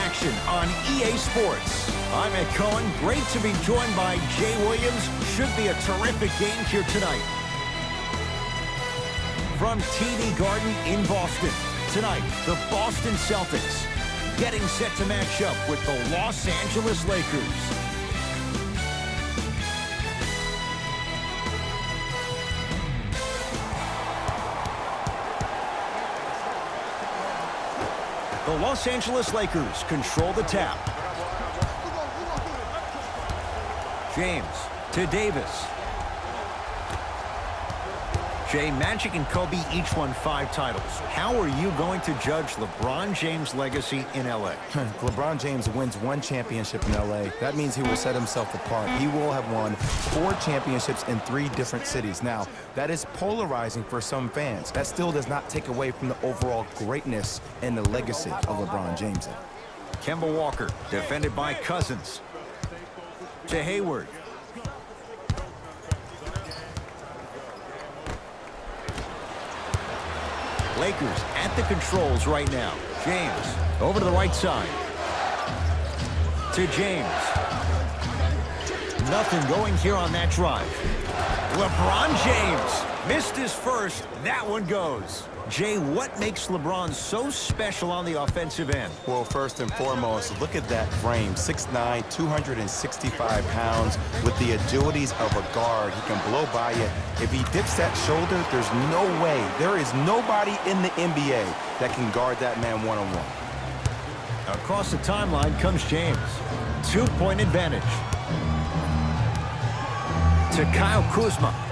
action on EA Sports. I'm Ed Cohen. Great to be joined by Jay Williams. Should be a terrific game here tonight. From TD Garden in Boston, tonight, the Boston Celtics getting set to match up with the Los Angeles Lakers. The Los Angeles Lakers control the tap. James to Davis. Jay, Magic and Kobe each won 5 titles. How are you going to judge LeBron James' legacy in L.A.? LeBron James wins 1 championship in L.A. That means he will set himself apart. He will have won 4 championships in 3 different cities. Now, that is polarizing for some fans. That still does not take away from the overall greatness and the legacy of LeBron James. Kemba Walker, defended by Cousins. To Hayward. Lakers at the controls right now. James over to the right side. To James. Nothing going here on that drive. LeBron James missed his first. That one goes. Jay, what makes LeBron so special on the offensive end? Well, first and foremost, look at that frame. 6'9", 265 pounds with the agilities of a guard. He can blow by you. If he dips that shoulder, there's no way. There is nobody in the NBA that can guard that man one-on-one. Across the timeline comes James. 2-point advantage. To Kyle Kuzma.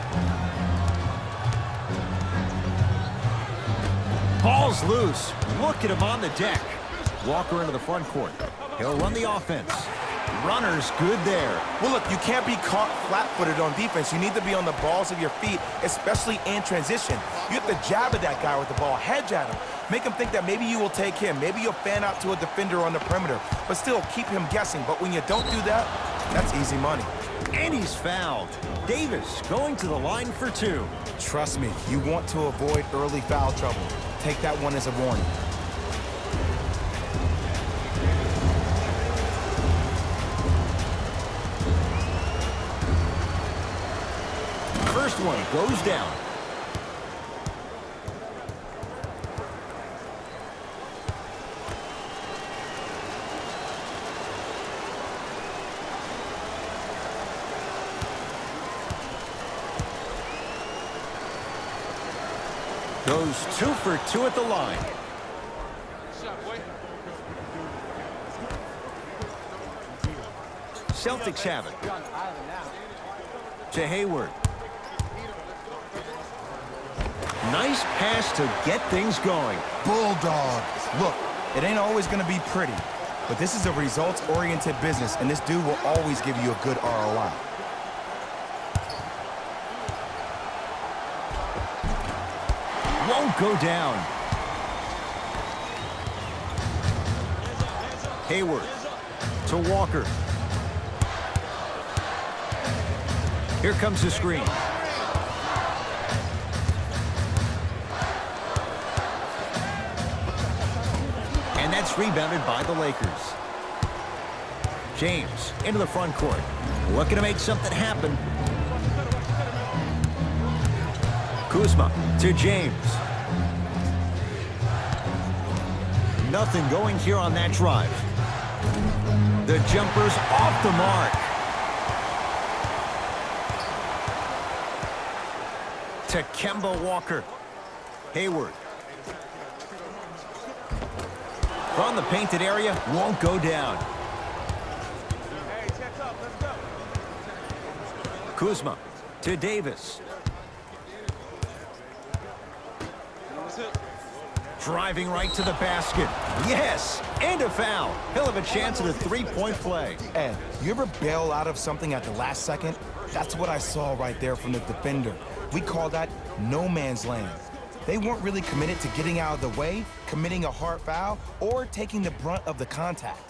Ball's loose. Look at him on the deck. Walker into the front court. He'll run the offense. Runner's good there. Well, look, you can't be caught flat-footed on defense. You need to be on the balls of your feet, especially in transition. You have to jab at that guy with the ball, hedge at him. Make him think that maybe you will take him. Maybe you'll fan out to a defender on the perimeter, but still keep him guessing. But when you don't do that, that's easy money. And he's fouled. Davis going to the line for 2. Trust me, you want to avoid early foul trouble. Take that one as a warning. First one goes down. Goes 2 for 2 at the line. Celtics have it. To Hayward. Nice pass to get things going. Bulldog. Look, it ain't always going to be pretty, but this is a results-oriented business, and this dude will always give you a good ROI. Won't go down. Hayward to Walker. Here comes the screen. And that's rebounded by the Lakers. James into the front court. Looking to make something happen. Kuzma to James. Nothing going here on that drive. The jumper's off the mark. To Kemba Walker. Hayward. From the painted area, won't go down. Kuzma to Davis. Driving right to the basket. Yes, and a foul. He'll have a chance at a 3-point play. Ed, you ever bail out of something at the last second? That's what I saw right there from the defender. We call that no man's land. They weren't really committed to getting out of the way, committing a hard foul, or taking the brunt of the contact.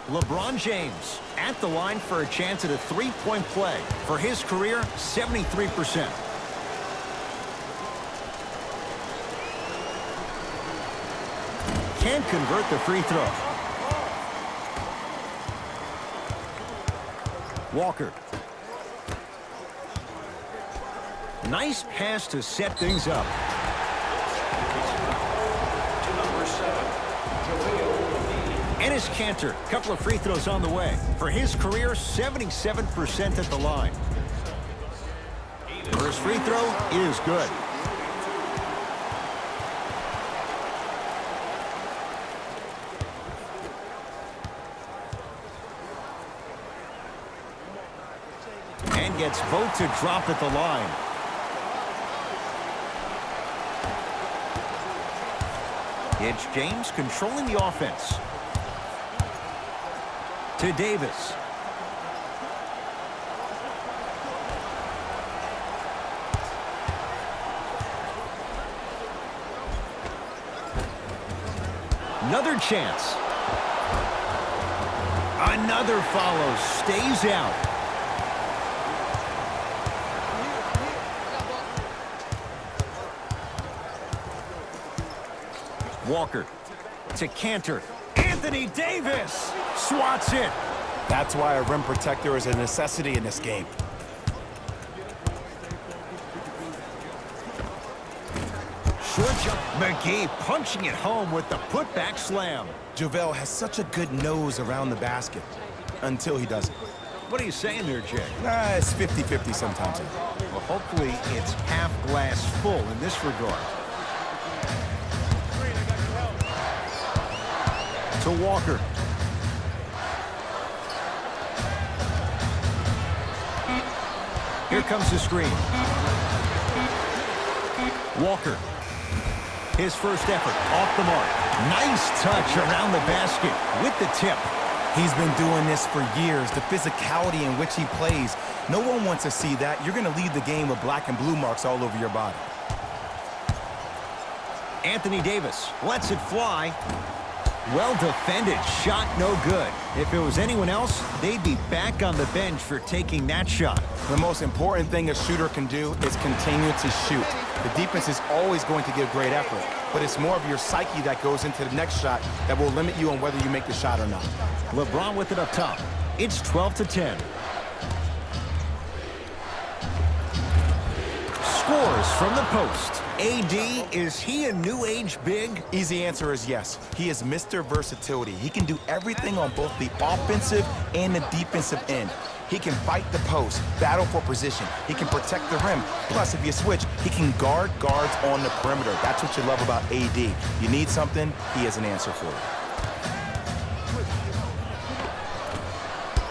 LeBron James at the line for a chance at a three-point play. For his career, 73%. Can't convert the free throw. Walker. Nice pass to set things up. Enes Kanter, couple of free throws on the way. For his career, 77% at the line. First free throw is good. And gets both to drop at the line. It's James controlling the offense. To Davis. Another chance. Another follow. Stays out. Walker to Kanter. Anthony Davis swats it. That's why a rim protector is a necessity in this game. Short jump. McGee punching it home with the putback slam. JaVale has such a good nose around the basket until he doesn't. What are you saying there, Jay? It's 50-50 sometimes. Well, hopefully it's half glass full in this regard. To Walker. Here comes the screen. Walker. His first effort off the mark. Nice touch around the basket with the tip. He's been doing this for years. The physicality in which he plays. No one wants to see that. You're going to lead the game with black and blue marks all over your body. Anthony Davis lets it fly. Well defended. Shot no good. If it was anyone else, they'd be back on the bench for taking that shot. The most important thing a shooter can do is continue to shoot. The defense is always going to give great effort, but it's more of your psyche that goes into the next shot that will limit you on whether you make the shot or not. LeBron with it up top. It's 12-10. Scores from the post. AD, is he a new age big? Easy answer is yes. He is Mr. Versatility. He can do everything on both the offensive and the defensive end. He can fight the post, battle for position. He can protect the rim. Plus, if you switch, he can guard guards on the perimeter. That's what you love about AD. You need something, he has an answer for it.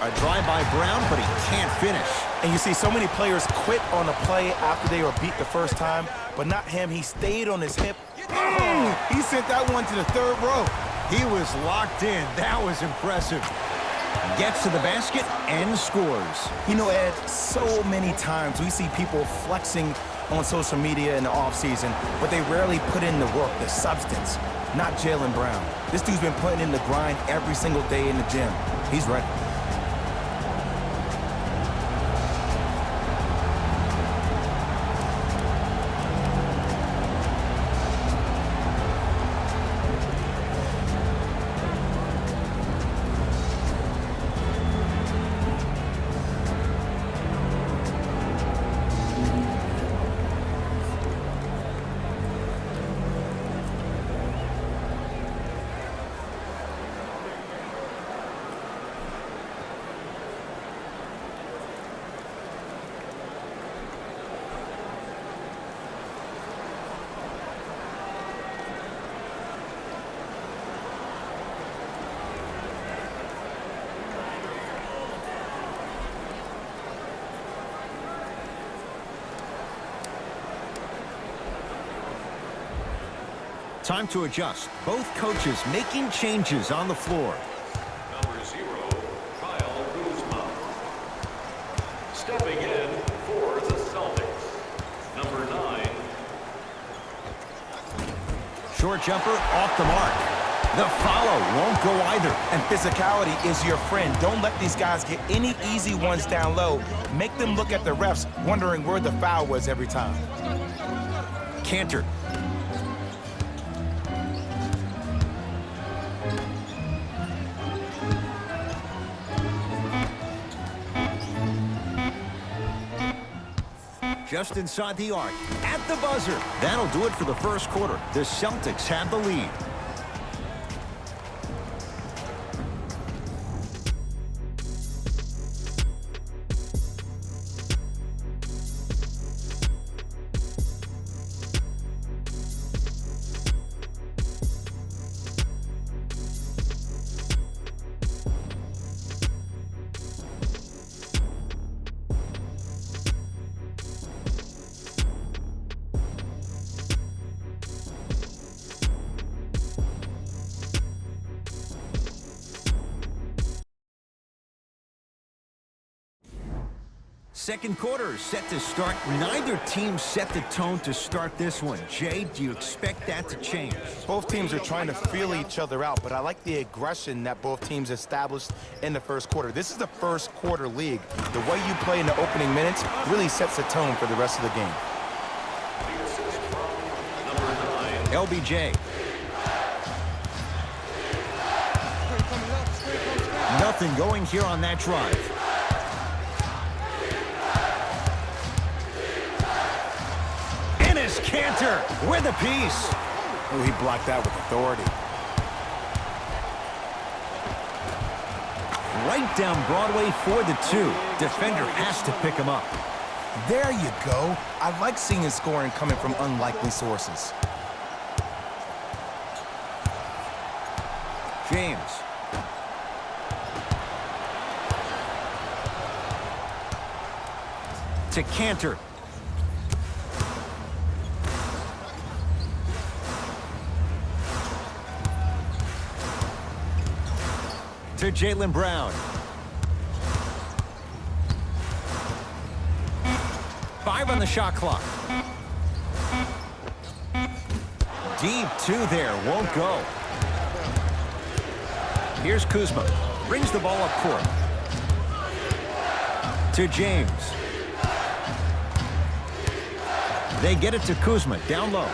A drive by Brown, but he can't finish. And you see so many players quit on a play after they were beat the first time, but not him. He stayed on his hip. Oh, he sent that one to the third row. He was locked in. That was impressive. Gets to the basket and scores. You know, Ed, so many times we see people flexing on social media in the offseason, but they rarely put in the work, the substance. Not Jaylen Brown. This dude's been putting in the grind every single day in the gym. He's ready. Time to adjust. Both coaches making changes on the floor. Number 0, Kyle Kuzma. Stepping in for the Celtics. Number 9. Short jumper off the mark. The follow won't go either. And physicality is your friend. Don't let these guys get any easy ones down low. Make them look at the refs, wondering where the foul was every time. Cantor. Just inside the arc, at the buzzer. That'll do it for the first quarter. The Celtics have the lead. Second quarter is set to start. Neither team set the tone to start this one. Jay, do you expect that to change? Both teams are trying to feel each other out, but I like the aggression that both teams established in the first quarter. This is the first quarter league. The way you play in the opening minutes really sets the tone for the rest of the game. LBJ. Nothing going here on that drive. Cantor with a piece. Oh, he blocked that with authority. Right down Broadway for the two. Defender has to pick him up. There you go. I like seeing scoring coming from unlikely sources. James. To Cantor. To Jaylen Brown. 5 on the shot clock. Deep two there, won't go. Here's Kuzma. Brings the ball up court. To James. They get it to Kuzma, down low.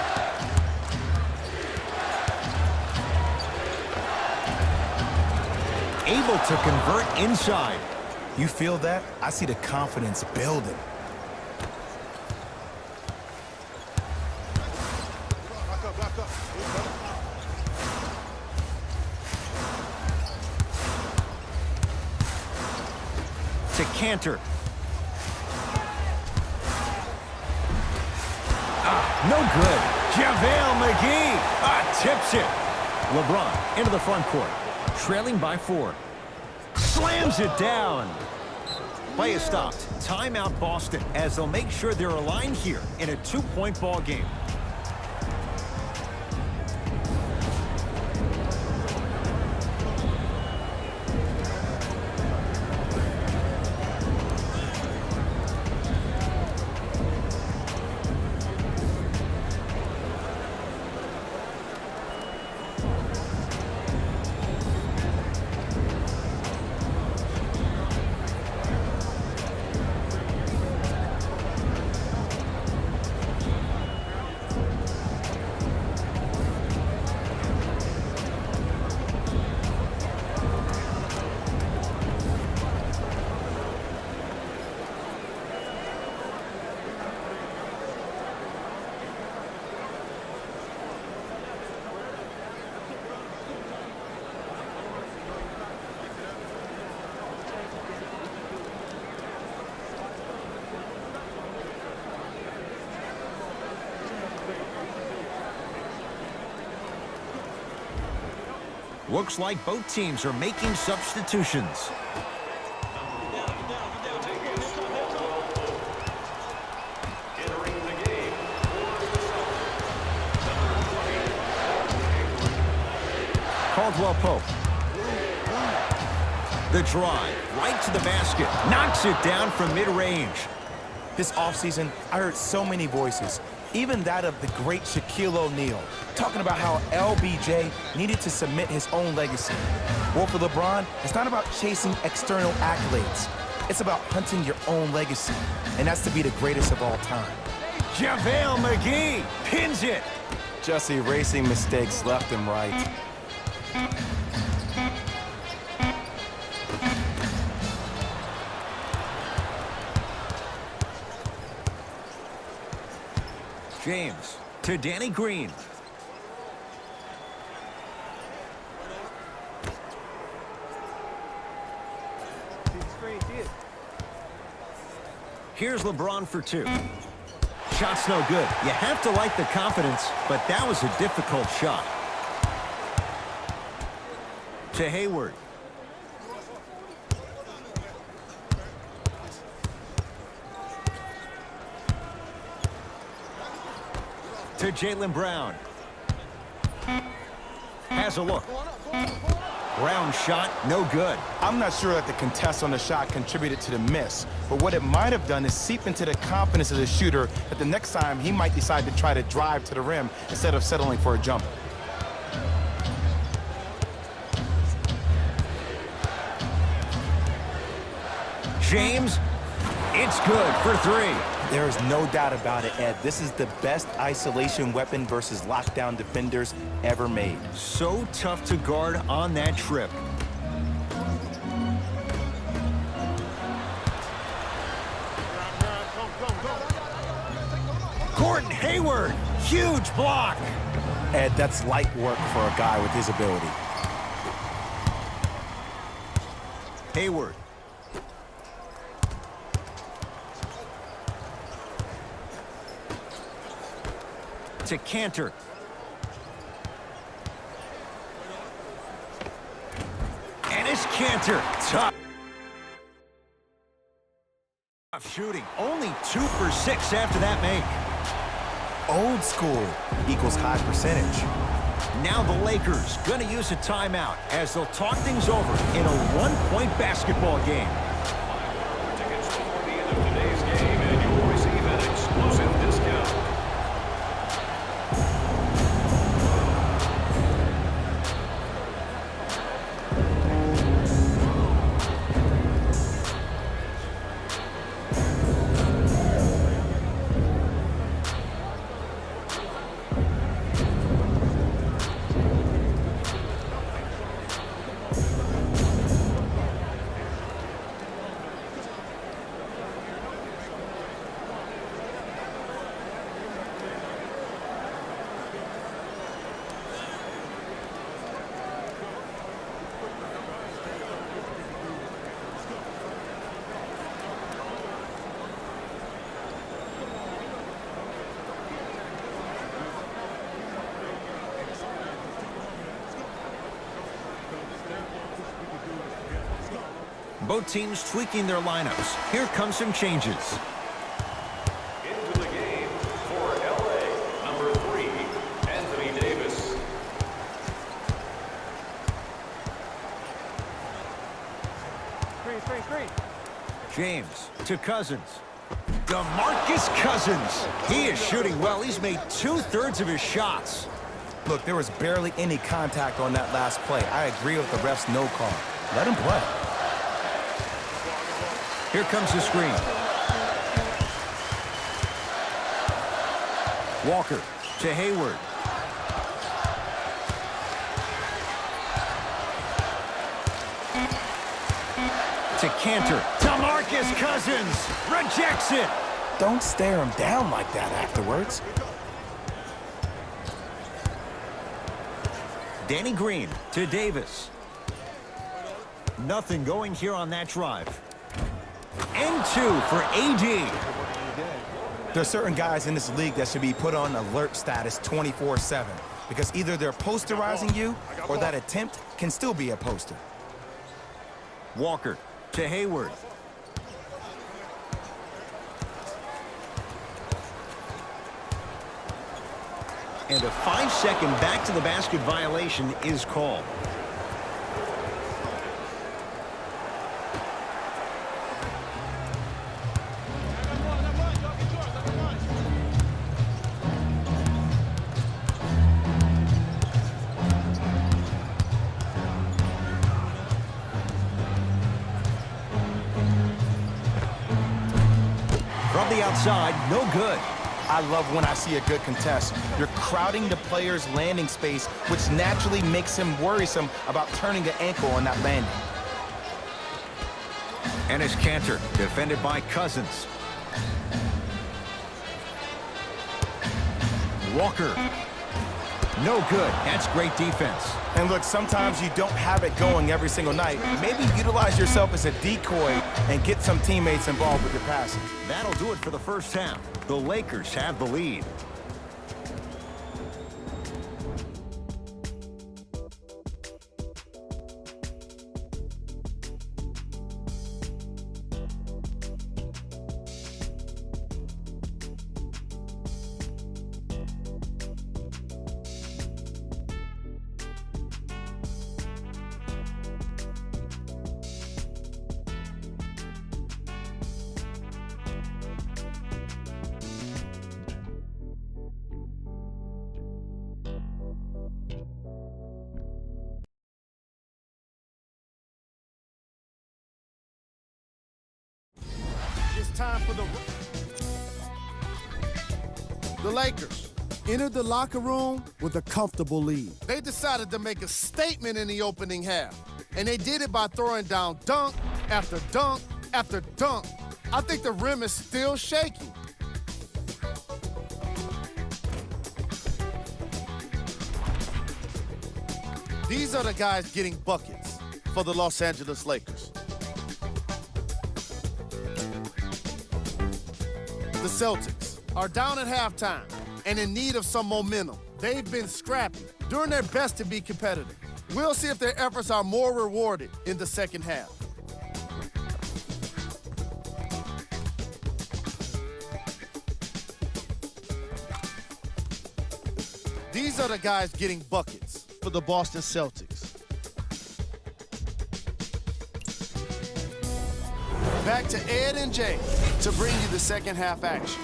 Able to convert inside. You feel that? I see the confidence building. To Cantor. No good. JaVale McGee tips it. LeBron into the front court. Trailing by 4. Slams it down. Play is stopped. Timeout Boston as they'll make sure they're aligned here in a 2-point ball game. Looks like both teams are making substitutions. Caldwell Pope. The drive, right to the basket. Knocks it down from mid-range. This offseason, I heard so many voices. even that of the great Shaquille O'Neal, talking about how LBJ needed to cement his own legacy. Well, for LeBron, it's not about chasing external accolades. It's about hunting your own legacy, and that's to be the greatest of all time. JaVale McGee pins it. Just erasing mistakes left and right. James to Danny Green. Here's LeBron for two. Shot's no good. You have to like the confidence, but that was a difficult shot. To Hayward. To Jaylen Brown. Has a look. Brown shot, no good. I'm not sure that the contest on the shot contributed to the miss, but what it might have done is seep into the confidence of the shooter that the next time he might decide to try to drive to the rim instead of settling for a jumper. James, it's good for three. There is no doubt about it, Ed. This is the best isolation weapon versus lockdown defenders ever made. So tough to guard on that trip. Gordon Hayward, huge block. Ed, that's light work for a guy with his ability. Hayward. To Cantor. And it's Cantor. Tough shooting. Only 2 for 6 after that make. Old school equals high percentage. Now the Lakers gonna use a timeout as they'll talk things over in a one-point basketball game. Tickets before the end of today's game, and you'll receive an exclusive discount. Both teams tweaking their lineups. Here come some changes. Into the game for LA, number 3, Anthony Davis. Screen. James to Cousins. DeMarcus Cousins. He is shooting well. He's made 2/3 of his shots. Look, there was barely any contact on that last play. I agree with the ref's no call. Let him play. Here comes the screen. Walker to Hayward. To Cantor. DeMarcus Cousins rejects it. Don't stare him down like that afterwards. Danny Green to Davis. Nothing going here on that drive. And 2 for AD. There are certain guys in this league that should be put on alert status 24/7 because either they're posterizing you or that attempt can still be a poster. Walker to Hayward. And a 5-second back to the basket violation is called. the outside, no good. I love when I see a good contest. You're crowding the player's landing space, which naturally makes him worrisome about turning an ankle on that landing. And his Cantor, defended by Cousins. Walker. No good. That's great defense. And look, sometimes you don't have it going every single night. Maybe utilize yourself as a decoy and get some teammates involved with your passing. That'll do it for the first half. The Lakers have the lead. It's time for the Lakers entered the locker room with a comfortable lead. They decided to make a statement in the opening half, and they did it by throwing down dunk after dunk after dunk. I think the rim is still shaking. These are the guys getting buckets for the Los Angeles Lakers. The Celtics are down at halftime and in need of some momentum. They've been scrappy, doing their best to be competitive. We'll see if their efforts are more rewarded in the second half. These are the guys getting buckets for the Boston Celtics. Back to Ed and Jay to bring you the second half action.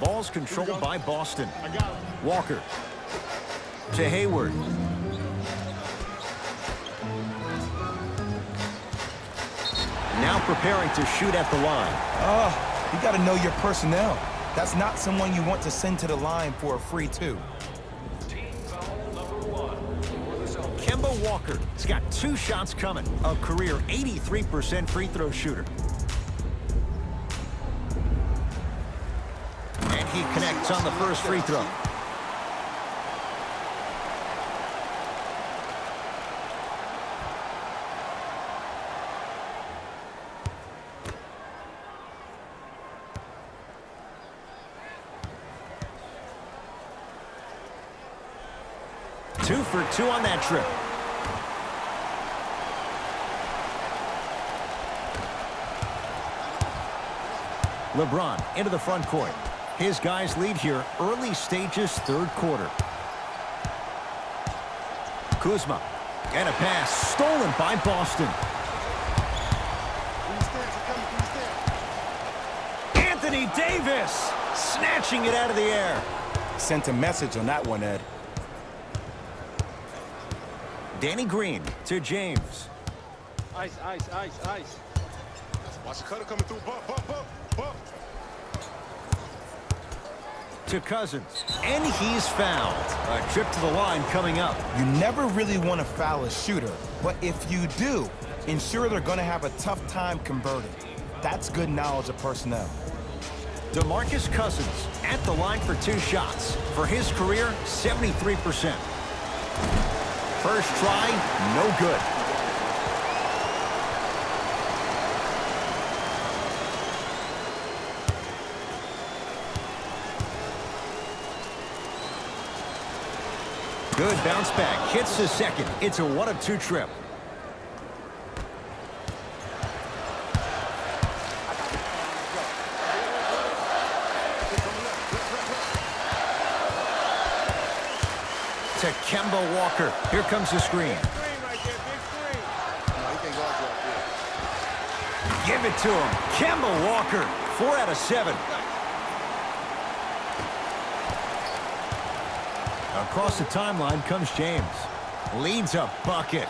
Ball's controlled by Boston. Walker to Hayward. Now preparing to shoot at the line. You got to know your personnel. That's not someone you want to send to the line for a free two. Team foul number 1 for the Celtics. Kemba Walker has got 2 shots coming. A career 83% free throw shooter. And he connects on the first free throw. Two for 2 on that trip. LeBron into the front court. His guys lead here early stages, third quarter. Kuzma and a pass stolen by Boston. Anthony Davis snatching it out of the air. Sent a message on that one, Ed. Danny Green to James. Ice. Watch the cutter coming through. Bump. To Cousins. And he's fouled. A trip to the line coming up. You never really want to foul a shooter, but if you do, ensure they're going to have a tough time converting. That's good knowledge of personnel. DeMarcus Cousins at the line for 2 shots. For his career, 73%. First try, no good. Good bounce back, hits the second. It's a 1 of 2 trip. To Kemba Walker. Here comes the screen. Give it to him. Kemba Walker, 4 out of 7. Across the timeline comes James. Leads a bucket.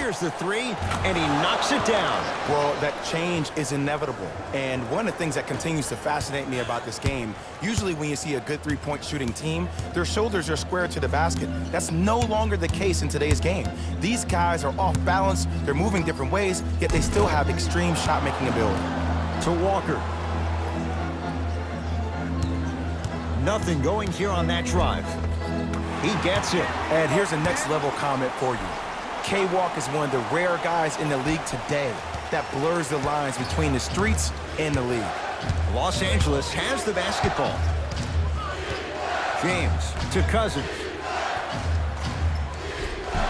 Fires the three, and he knocks it down. Well, that change is inevitable. And one of the things that continues to fascinate me about this game, usually when you see a good three-point shooting team, their shoulders are square to the basket. That's no longer the case in today's game. These guys are off balance, they're moving different ways, yet they still have extreme shot-making ability. To Walker. Nothing going here on that drive. He gets it. And here's a next-level comment for you. K-Walk is one of the rare guys in the league today that blurs the lines between the streets and the league. Los Angeles has the basketball. James to Cousins.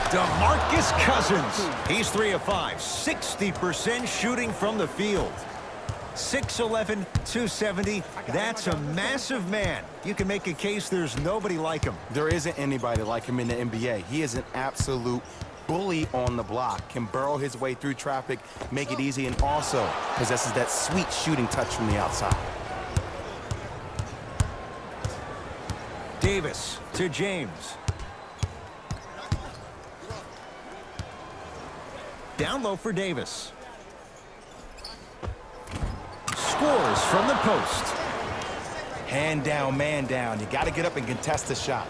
DeMarcus Cousins. He's 3 of 5, 60% shooting from the field. 6'11", 270. That's a massive man. You can make a case there's nobody like him. There isn't anybody like him in the NBA. He is an absolute bully on the block, can burrow his way through traffic, make it easy, and also possesses that sweet shooting touch from the outside. Davis to James. Down low for Davis. Scores from the post. Hand down, man down. You got to get up and contest the shot.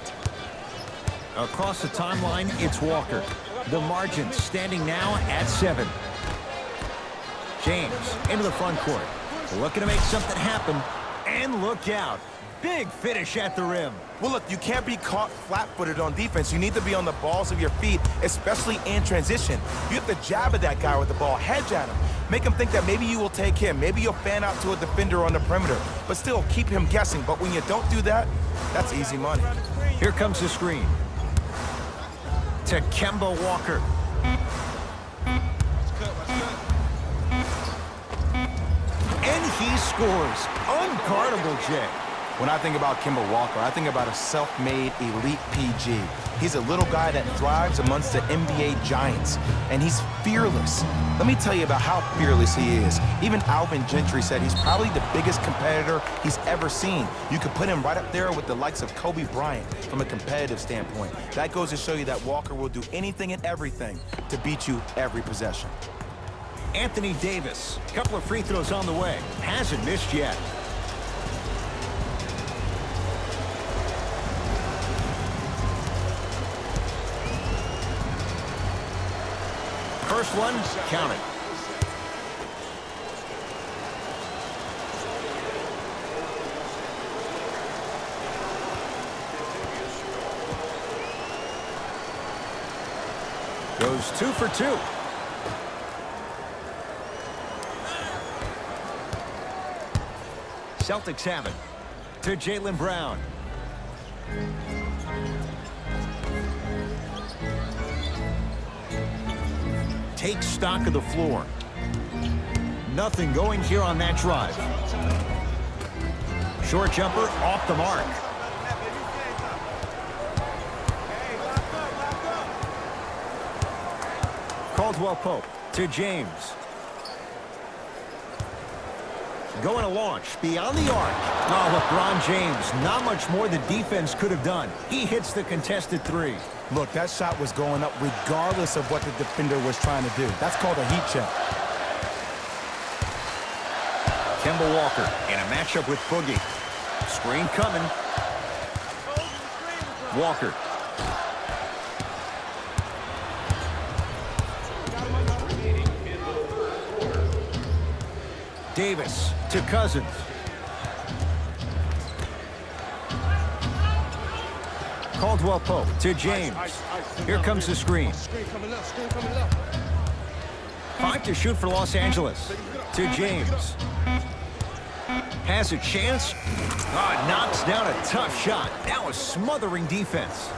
Across the timeline, it's Walker. The margin standing now at 7. James into the front court. Looking to make something happen. And look out. Big finish at the rim. Well, look, you can't be caught flat-footed on defense. You need to be on the balls of your feet, especially in transition. You have to jab at that guy with the ball, hedge at him. Make him think that maybe you will take him. Maybe you'll fan out to a defender on the perimeter, but still keep him guessing. But when you don't do that, that's easy money. Here comes the screen. To Kemba Walker. And he scores. Unguardable, Jay. When I think about Kemba Walker, I think about a self-made elite PG. He's a little guy that thrives amongst the NBA giants, and he's fearless. Let me tell you about how fearless he is. Even Alvin Gentry said he's probably the biggest competitor he's ever seen. You could put him right up there with the likes of Kobe Bryant from a competitive standpoint. That goes to show you that Walker will do anything and everything to beat you every possession. Anthony Davis. Couple of free throws on the way. Hasn't missed yet. First one, count it. Goes 2 for 2. Celtics have it. To Jaylen Brown. Take stock of the floor. Nothing going here on that drive. Short jumper off the mark. Caldwell Pope to James. Going to launch beyond the arc. Oh, LeBron James, not much more the defense could have done. He hits the contested 3. Look, that shot was going up regardless of what the defender was trying to do. That's called a heat check. Kemba Walker in a matchup with Boogie. Screen coming. Walker. Davis to Cousins. Caldwell Pope to James. Here comes the screen. 5 to shoot for Los Angeles. To James. Has a chance. Oh, knocks down a tough shot. That was smothering defense.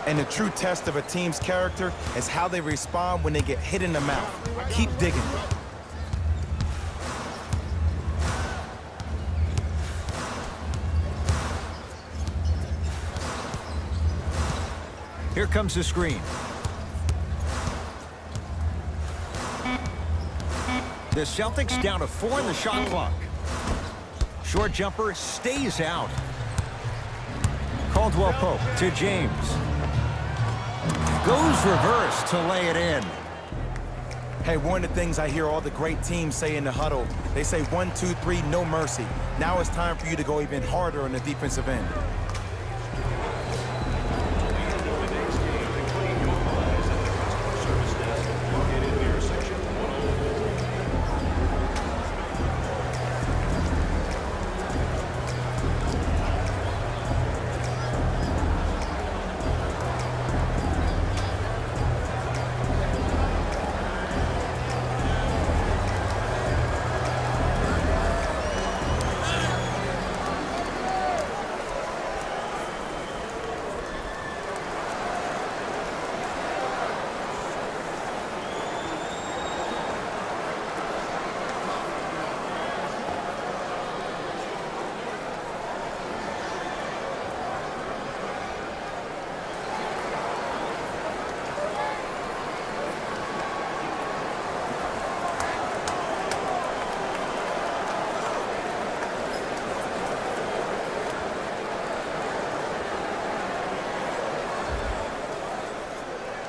And the true test of a team's character is how they respond when they get hit in the mouth. Keep digging. Here comes the screen. The Celtics down to 4 in the shot clock. Short jumper stays out. Caldwell Pope to James. goes reverse to lay it in. Hey, one of the things I hear all the great teams say in the huddle, they say 1, 2, 3, no mercy. Now it's time for you to go even harder on the defensive end.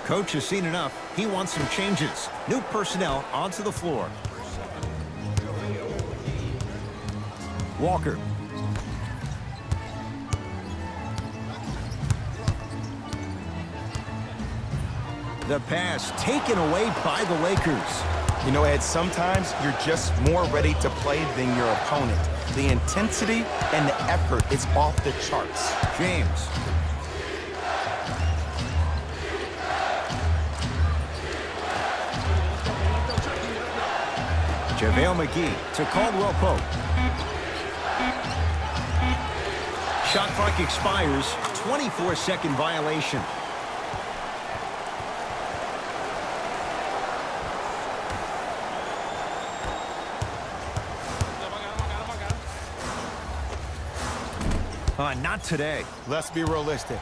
Coach has seen enough. He wants some changes. New personnel onto the floor. Walker. The pass taken away by the Lakers. You know, Ed, sometimes you're just more ready to play than your opponent. The intensity and the effort is off the charts. James. JaVale McGee to Caldwell Pope. Shot clock expires. 24-second violation. Not today. Let's be realistic.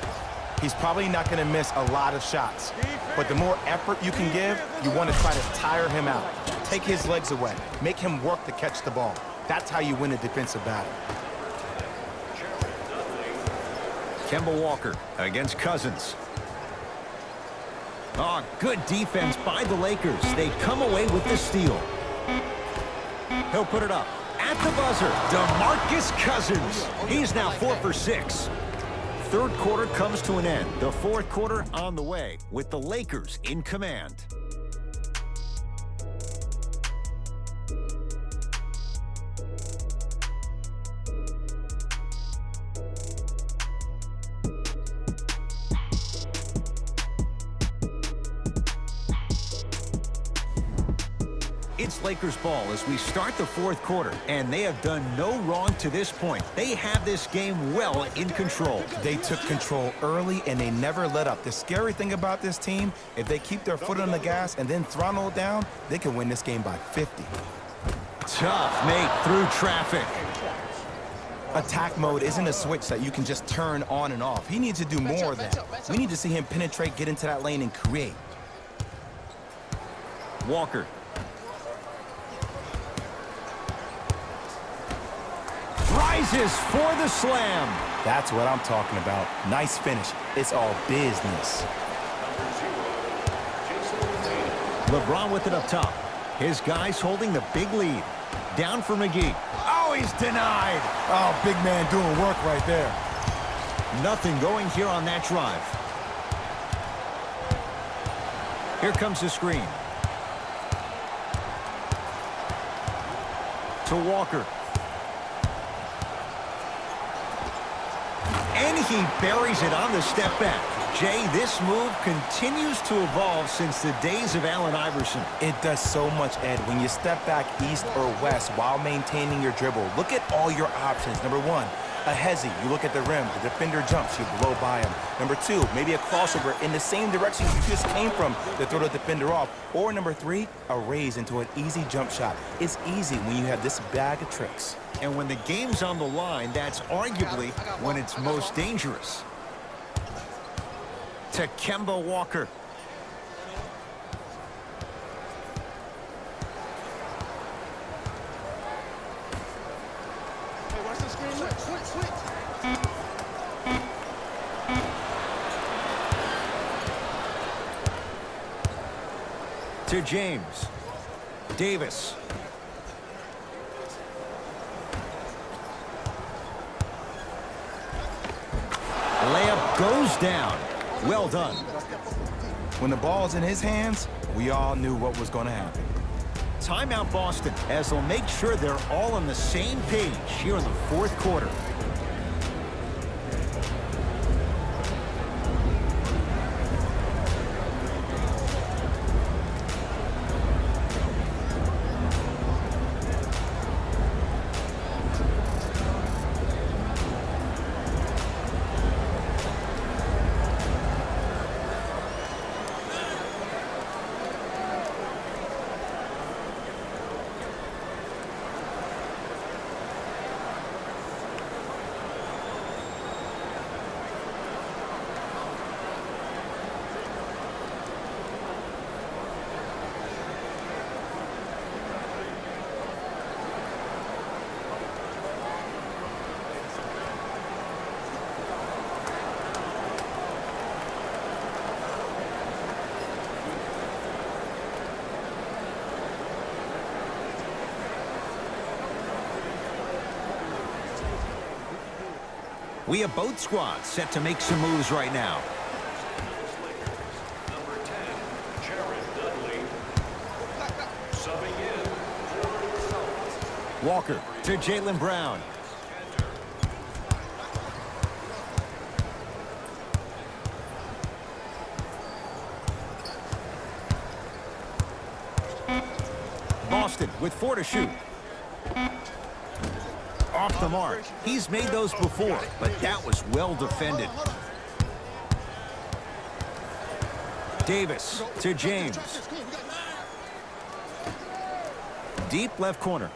He's probably not going to miss a lot of shots. But the more effort you can give, you want to try to tire him out. Take his legs away. Make him work to catch the ball. That's how you win a defensive battle. Kemba Walker against Cousins. Oh, good defense by the Lakers. They come away with the steal. He'll put it up. At the buzzer, DeMarcus Cousins. He's now 4 for 6. Third quarter comes to an end. The fourth quarter on the way with the Lakers in command. It's Lakers ball as we start the fourth quarter, and they have done no wrong to this point. They have this game well in control. They took control early, and they never let up. The scary thing about this team, if they keep their foot on the gas and then throttle it down, they can win this game by 50. Tough make through traffic. Attack mode isn't a switch that you can just turn on and off. He needs to do more of that. We need to see him penetrate, get into that lane, and create. Walker. Rises for the slam. That's what I'm talking about. Nice finish. It's all business. LeBron with it up top. His guys holding the big lead. Down for McGee. Oh, he's denied. Oh, big man doing work right there. Nothing going here on that drive. Here comes the screen. To Walker. And he buries it on the step back. Jay, this move continues to evolve since the days of Allen Iverson. It does so much, Ed. When you step back east or west while maintaining your dribble, look at all your options. Number one, a hezzy. You look at the rim. The defender jumps. You blow by him. Number two, maybe a crossover in the same direction you just came from to throw the defender off. Or number three, a raise into an easy jump shot. It's easy when you have this bag of tricks. And when the game's on the line, that's arguably when it's most dangerous. To Kemba Walker. Hey, watch the screen. Switch. to James. Davis. Layup goes down. Well done. When the ball's in his hands, we all knew what was going to happen. Timeout Boston, as they'll make sure they're all on the same page here in the fourth quarter. We have both squads set to make some moves right now. Number 10, Jared Dudley. Subbing in for the Celtics. Walker to Jaylen Brown. Boston with 4 to shoot. Off the mark. He's made those before, but that was well defended. Davis to James. Deep left corner.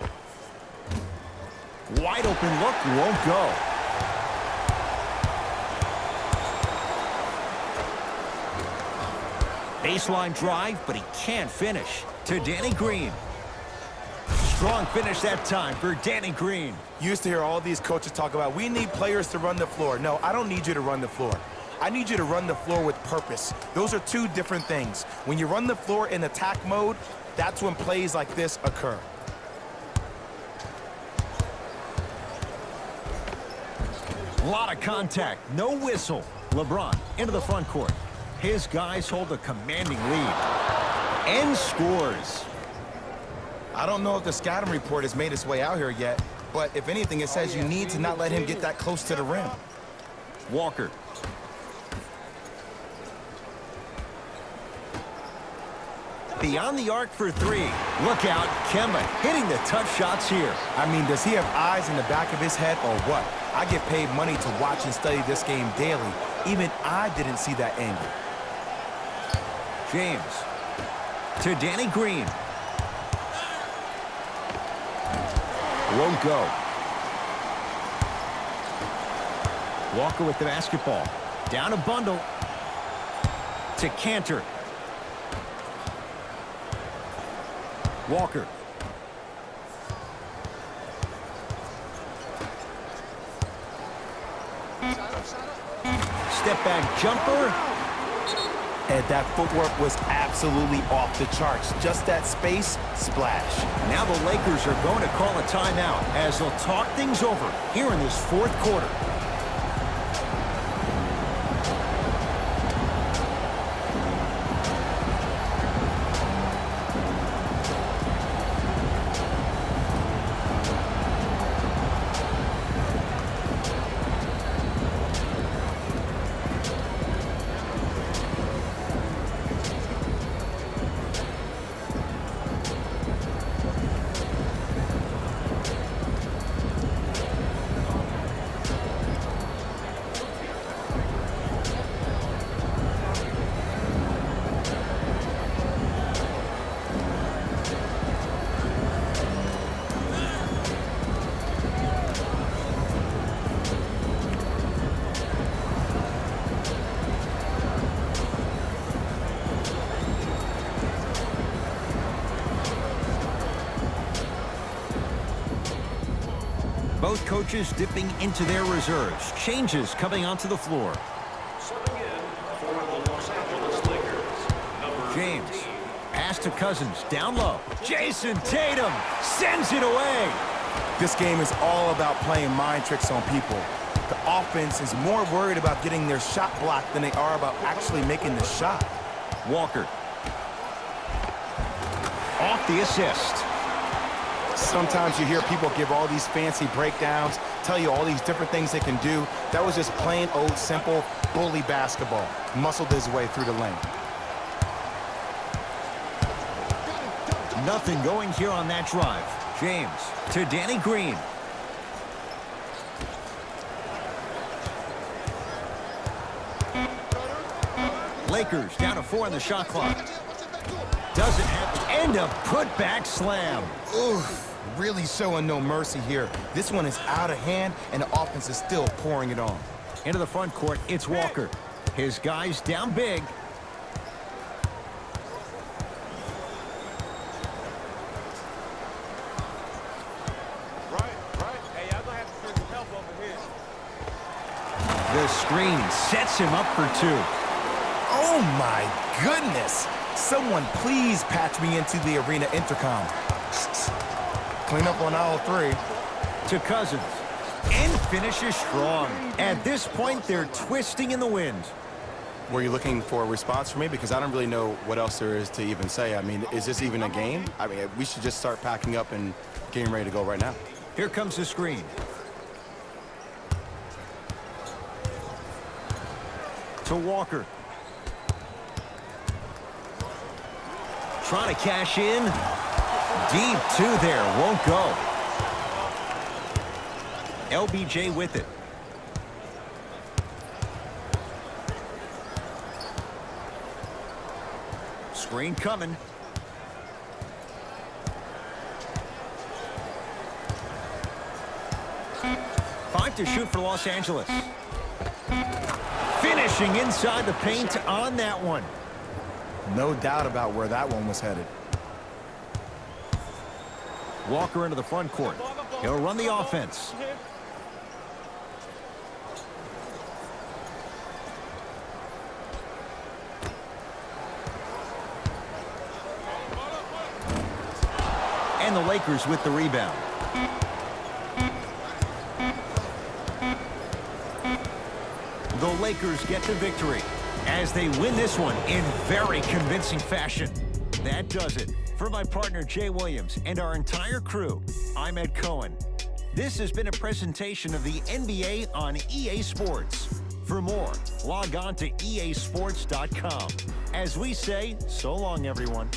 Wide open look, won't go. Baseline drive, but he can't finish. To Danny Green. Strong finish that time for Danny Green. You used to hear all these coaches talk about, we need players to run the floor. No, I don't need you to run the floor. I need you to run the floor with purpose. Those are two different things. When you run the floor in attack mode, that's when plays like this occur. A lot of contact, no whistle. LeBron into the front court. His guys hold a commanding lead. And scores. I don't know if the scouting report has made its way out here yet, but if anything, it says you need to not let him get that close to the rim. Walker. Beyond the arc for 3. Look out, Kemba hitting the tough shots here. I mean, does he have eyes in the back of his head or what? I get paid money to watch and study this game daily. Even I didn't see that angle. James to Danny Green. Won't go. Walker with the basketball. Down a bundle. To Cantor. Walker. Step back jumper. And that footwork was absolutely off the charts. Just that space, splash. Now the Lakers are going to call a timeout as they'll talk things over here in this fourth quarter. Both coaches dipping into their reserves. Changes coming onto the floor. Subbing in for the Los Angeles Lakers. Number James. 15, Pass to Cousins, down low. Jason Tatum sends it away. This game is all about playing mind tricks on people. The offense is more worried about getting their shot blocked than they are about actually making the shot. Walker. Off the assist. Sometimes you hear people give all these fancy breakdowns, tell you all these different things they can do. That was just plain old simple bully basketball. Muscled his way through the lane. Nothing going here on that drive. James to Danny Green. Lakers down to 4 on the shot clock. Doesn't happen. And a putback slam. Oof, really showing no mercy here. This one is out of hand, and the offense is still pouring it on. Into the front court, it's Walker. His guys down big. Hey, y'all gonna have to send some help over here. The screen sets him up for 2. Oh my goodness! Someone please patch me into the arena intercom. Clean up on aisle 3. To Cousins. And finishes strong. At this point, they're twisting in the wind. Were you looking for a response from me? Because I don't really know what else there is to even say. I mean, is this even a game? I mean, we should just start packing up and getting ready to go right now. Here comes the screen. To Walker. Trying to cash in. Deep 2 there. Won't go. LBJ with it. Screen coming. Five to shoot for Los Angeles. Finishing inside the paint on that one. No doubt about where that one was headed. Walker into the front court. He'll run the offense. And the Lakers with the rebound. The Lakers get the victory as they win this one in very convincing fashion. That does it. For my partner, Jay Williams, and our entire crew, I'm Ed Cohen. This has been a presentation of the NBA on EA Sports. For more, log on to easports.com. As we say, so long, everyone.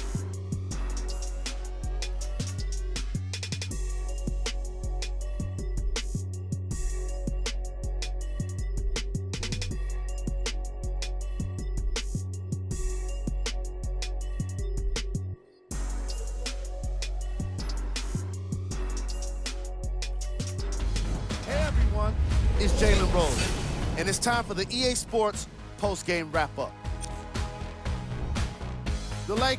It's Jalen Rose, and it's time for the EA Sports post-game wrap-up. The Lakers